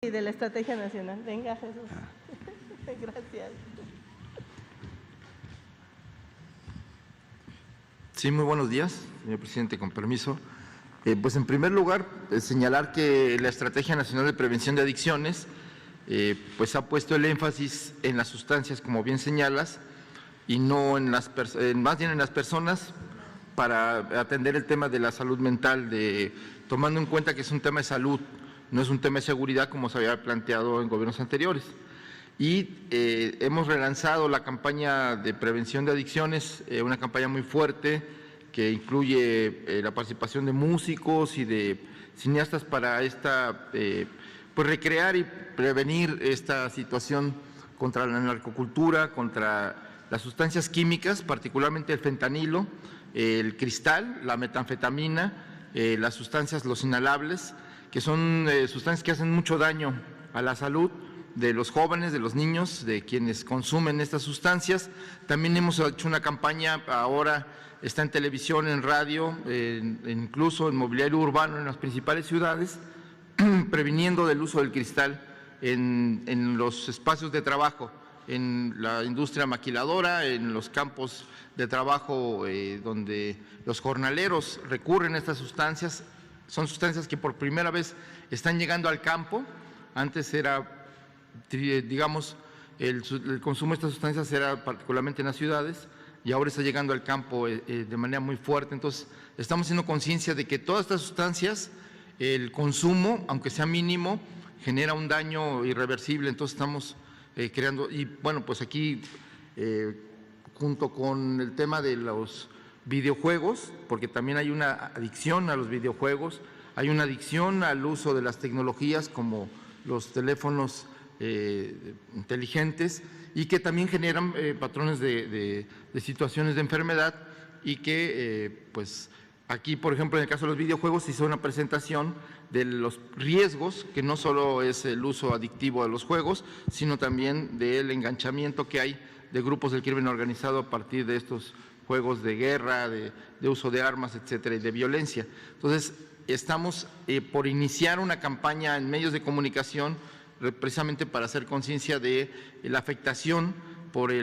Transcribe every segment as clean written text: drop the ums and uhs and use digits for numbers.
Y de la Estrategia Nacional. Venga, Jesús. Gracias. Sí, muy buenos días, señor presidente, con permiso. Pues en primer lugar, señalar que la Estrategia Nacional de Prevención de Adicciones pues ha puesto el énfasis en las sustancias, como bien señalas, y no en más bien en las personas, para atender el tema de la salud mental, tomando en cuenta que es un tema de salud, no es un tema de seguridad como se había planteado en gobiernos anteriores. Y hemos relanzado la campaña de prevención de adicciones, una campaña muy fuerte que incluye la participación de músicos y de cineastas para pues recrear y prevenir esta situación contra la narcocultura, contra las sustancias químicas, particularmente el fentanilo, el cristal, la metanfetamina, las sustancias, los inhalables, que son sustancias que hacen mucho daño a la salud de los jóvenes, de los niños, de quienes consumen estas sustancias. También hemos hecho una campaña, ahora está en televisión, en radio, incluso en mobiliario urbano en las principales ciudades, previniendo del uso del cristal en los espacios de trabajo, en la industria maquiladora, en los campos de trabajo donde los jornaleros recurren a estas sustancias. Son sustancias que por primera vez están llegando al campo. Antes era, digamos, el consumo de estas sustancias era particularmente en las ciudades y ahora está llegando al campo de manera muy fuerte. Entonces, estamos haciendo conciencia de que todas estas sustancias, el consumo, aunque sea mínimo, genera un daño irreversible. Entonces, estamos creando, y bueno, pues aquí, junto con el tema de los videojuegos, porque también hay una adicción a los videojuegos, hay una adicción al uso de las tecnologías como los teléfonos inteligentes y que también generan patrones de situaciones de enfermedad y que pues aquí, por ejemplo, en el caso de los videojuegos, se hizo una presentación de los riesgos, que no solo es el uso adictivo de los juegos, sino también del enganchamiento que hay de grupos del crimen organizado a partir de estos juegos de guerra, de uso de armas, etcétera, y de violencia. Entonces, estamos por iniciar una campaña en medios de comunicación precisamente para hacer conciencia de la afectación por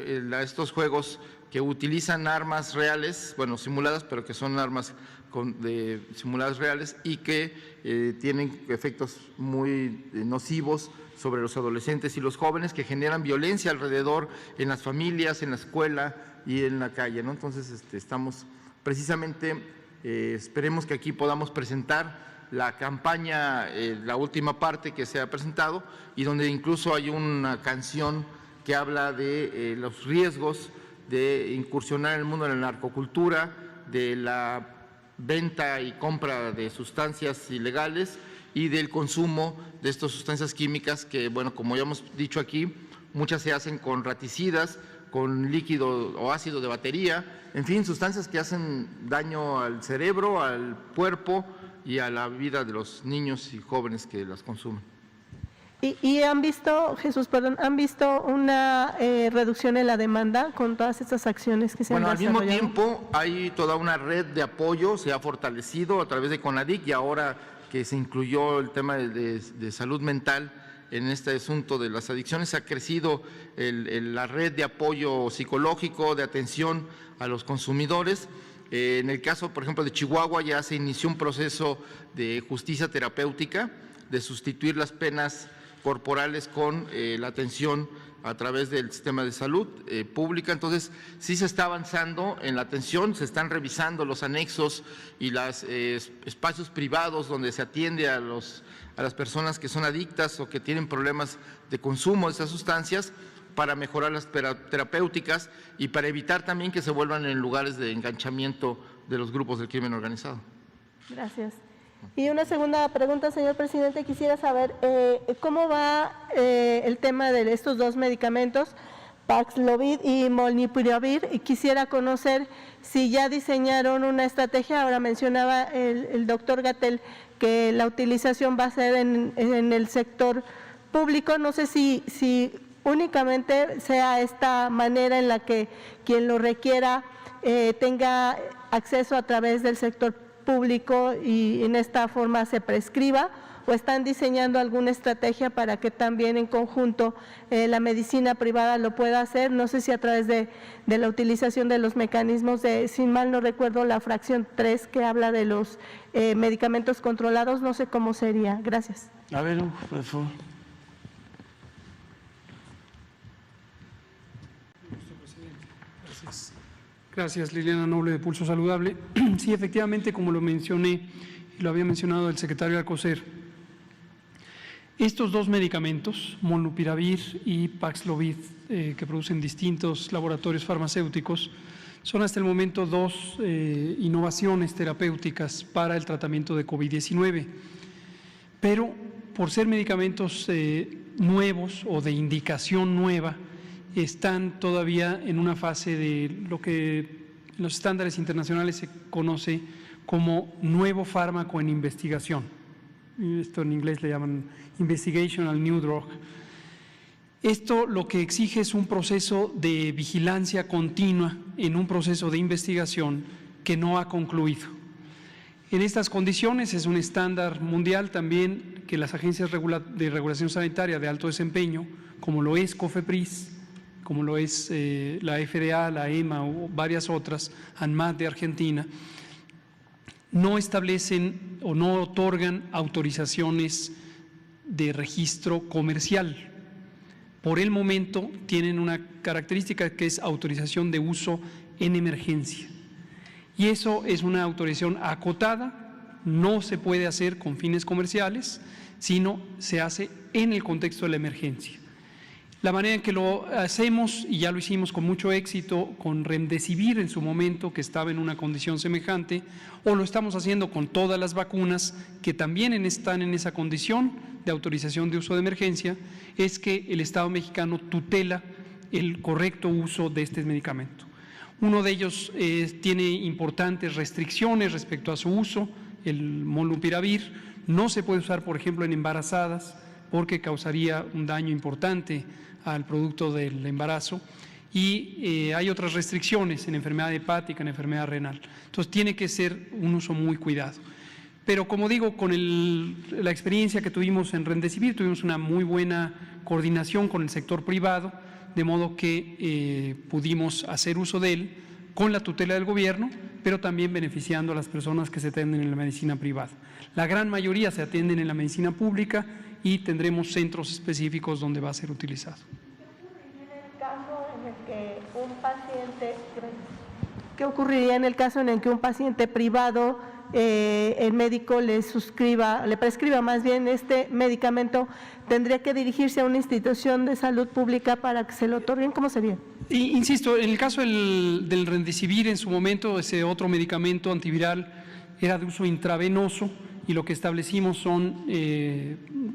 estos juegos que utilizan armas reales, bueno, simuladas, pero que son armas simuladas reales y que tienen efectos muy nocivos sobre los adolescentes y los jóvenes, que generan violencia alrededor en las familias, en la escuela y en la calle, ¿no? Entonces, estamos precisamente, esperemos que aquí podamos presentar la campaña, la última parte que se ha presentado y donde incluso hay una canción que habla de los riesgos de incursionar en el mundo de la narcocultura, de la venta y compra de sustancias ilegales y del consumo de estas sustancias químicas que, bueno, como ya hemos dicho aquí, muchas se hacen con raticidas, con líquido o ácido de batería, en fin, sustancias que hacen daño al cerebro, al cuerpo y a la vida de los niños y jóvenes que las consumen. ¿Y han visto, Jesús, perdón, han visto una reducción en la demanda con todas estas acciones que se han desarrollado? Al mismo tiempo hay toda una red de apoyo, se ha fortalecido a través de CONADIC y ahora que se incluyó el tema de salud mental en este asunto de las adicciones, ha crecido la red de apoyo psicológico, de atención a los consumidores. En el caso, por ejemplo, de Chihuahua ya se inició un proceso de justicia terapéutica, de sustituir las penas corporales con la atención a través del sistema de salud pública. Entonces, sí se está avanzando en la atención, se están revisando los anexos y los espacios privados donde se atiende a las personas que son adictas o que tienen problemas de consumo de esas sustancias para mejorar las terapéuticas y para evitar también que se vuelvan en lugares de enganchamiento de los grupos del crimen organizado. Gracias. Y una segunda pregunta, señor presidente, quisiera saber cómo va el tema de estos dos medicamentos, Paxlovid y Molnupiravir, y quisiera conocer si ya diseñaron una estrategia. Ahora mencionaba el doctor Gatell que la utilización va a ser en el sector público. No sé si únicamente sea esta manera en la que quien lo requiera tenga acceso a través del sector público y en esta forma se prescriba, o están diseñando alguna estrategia para que también en conjunto la medicina privada lo pueda hacer. No sé si a través de la utilización de los mecanismos de, si mal no recuerdo, la fracción 3 que habla de los medicamentos controlados, no sé cómo sería. Gracias. A ver, por favor. Gracias, Liliana Noble de Pulso Saludable. Sí, efectivamente, como lo mencioné y lo había mencionado el secretario Alcocer, estos dos medicamentos, molnupiravir y Paxlovid, que producen distintos laboratorios farmacéuticos, son hasta el momento dos innovaciones terapéuticas para el tratamiento de COVID-19. Pero por ser medicamentos nuevos o de indicación nueva, están todavía en una fase de lo que en los estándares internacionales se conoce como nuevo fármaco en investigación. Esto en inglés le llaman Investigational New Drug. Esto lo que exige es un proceso de vigilancia continua en un proceso de investigación que no ha concluido. En estas condiciones es un estándar mundial también que las agencias de regulación sanitaria de alto desempeño, como lo es COFEPRIS, como lo es la FDA, la EMA o varias otras, ANMAT de Argentina, no establecen o no otorgan autorizaciones de registro comercial. Por el momento tienen una característica que es autorización de uso en emergencia. Y eso es una autorización acotada, no se puede hacer con fines comerciales, sino se hace en el contexto de la emergencia. La manera en que lo hacemos, y ya lo hicimos con mucho éxito con Remdesivir en su momento, que estaba en una condición semejante, o lo estamos haciendo con todas las vacunas que también están en esa condición de autorización de uso de emergencia, es que el Estado mexicano tutela el correcto uso de este medicamento. Uno de ellos tiene importantes restricciones respecto a su uso, el molnupiravir. No se puede usar, por ejemplo, en embarazadas porque causaría un daño importante al producto del embarazo, y hay otras restricciones en enfermedad hepática, en enfermedad renal. Entonces tiene que ser un uso muy cuidado. Pero como digo, con la experiencia que tuvimos en Remdesivir, tuvimos una muy buena coordinación con el sector privado, de modo que pudimos hacer uso de él con la tutela del gobierno, pero también beneficiando a las personas que se atienden en la medicina privada. La gran mayoría se atienden en la medicina pública y tendremos centros específicos donde va a ser utilizado. ¿Qué ocurriría en el caso en el que un paciente privado, el médico le prescriba más bien este medicamento? ¿Tendría que dirigirse a una institución de salud pública para que se lo otorguen? ¿Cómo sería? Insisto, en el caso del Remdesivir, en su momento, ese otro medicamento antiviral era de uso intravenoso, y lo que establecimos son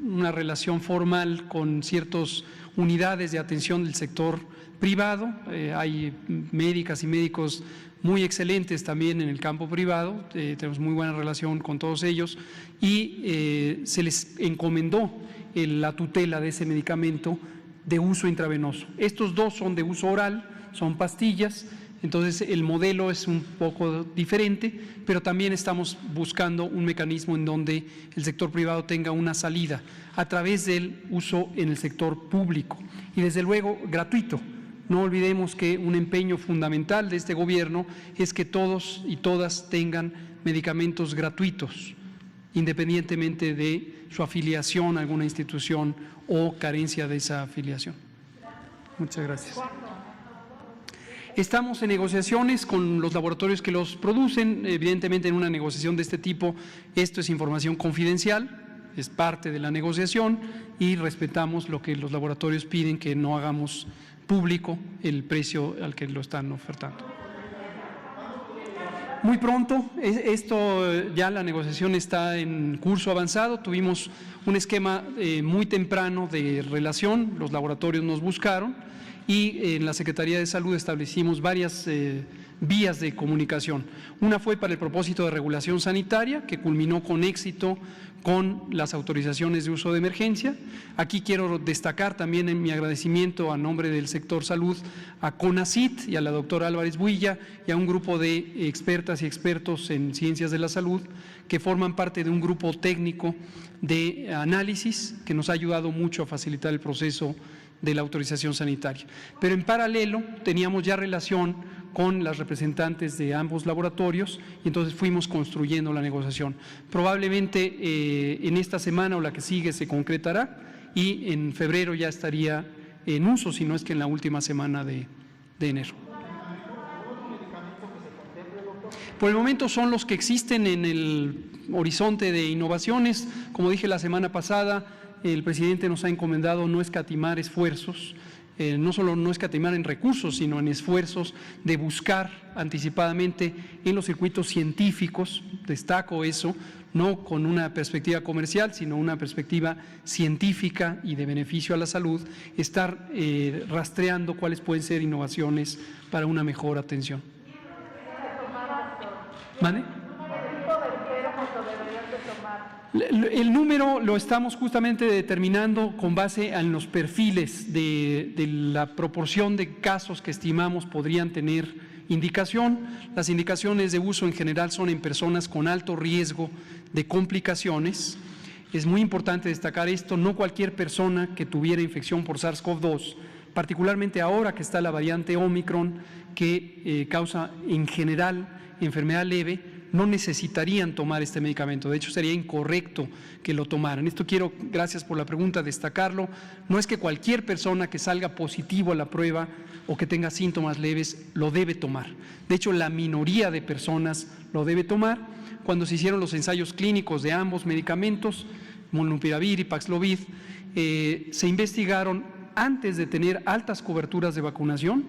una relación formal con ciertas unidades de atención del sector privado. Hay médicas y médicos muy excelentes también en el campo privado, tenemos muy buena relación con todos ellos, y se les encomendó la tutela de ese medicamento de uso intravenoso. Estos dos son de uso oral, son pastillas. Entonces el modelo es un poco diferente, pero también estamos buscando un mecanismo en donde el sector privado tenga una salida a través del uso en el sector público y desde luego gratuito. No olvidemos que un empeño fundamental de este gobierno es que todos y todas tengan medicamentos gratuitos, independientemente de su afiliación a alguna institución o carencia de esa afiliación. Muchas gracias. Estamos en negociaciones con los laboratorios que los producen. Evidentemente, en una negociación de este tipo, esto es información confidencial, es parte de la negociación y respetamos lo que los laboratorios piden, que no hagamos público el precio al que lo están ofertando. Muy pronto, ya la negociación está en curso avanzado. Tuvimos un esquema muy temprano de relación, los laboratorios nos buscaron, y en la Secretaría de Salud establecimos varias vías de comunicación. Una fue para el propósito de regulación sanitaria, que culminó con éxito con las autorizaciones de uso de emergencia. Aquí quiero destacar también en mi agradecimiento a nombre del sector salud a CONACYT y a la doctora Álvarez Builla y a un grupo de expertas y expertos en ciencias de la salud que forman parte de un grupo técnico de análisis que nos ha ayudado mucho a facilitar el proceso de la autorización sanitaria. Pero en paralelo teníamos ya relación con las representantes de ambos laboratorios y entonces fuimos construyendo la negociación. Probablemente en esta semana o la que sigue se concretará y en febrero ya estaría en uso, si no es que en la última semana de enero. Por el momento son los que existen en el horizonte de innovaciones. Como dije la semana pasada, el presidente nos ha encomendado no escatimar esfuerzos, no solo no escatimar en recursos, sino en esfuerzos de buscar anticipadamente en los circuitos científicos, destaco eso, no con una perspectiva comercial, sino una perspectiva científica y de beneficio a la salud, estar rastreando cuáles pueden ser innovaciones para una mejor atención. ¿Vale? El número lo estamos justamente determinando con base en los perfiles de la proporción de casos que estimamos podrían tener indicación. Las indicaciones de uso en general son en personas con alto riesgo de complicaciones. Es muy importante destacar esto, no cualquier persona que tuviera infección por SARS-CoV-2, particularmente ahora que está la variante Omicron que causa en general enfermedad leve, no necesitarían tomar este medicamento. De hecho, sería incorrecto que lo tomaran. Esto quiero, gracias por la pregunta, destacarlo. No es que cualquier persona que salga positivo a la prueba o que tenga síntomas leves lo debe tomar. De hecho, la minoría de personas lo debe tomar. Cuando se hicieron los ensayos clínicos de ambos medicamentos, molnupiravir y Paxlovid, se investigaron antes de tener altas coberturas de vacunación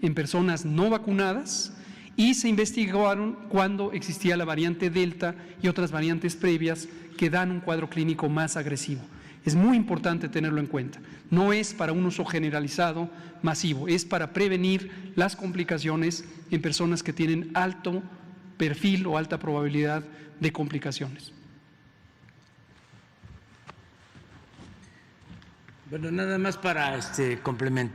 en personas no vacunadas, y se investigaron cuando existía la variante Delta y otras variantes previas que dan un cuadro clínico más agresivo. Es muy importante tenerlo en cuenta. No es para un uso generalizado masivo, es para prevenir las complicaciones en personas que tienen alto perfil o alta probabilidad de complicaciones. Bueno, nada más para complementar.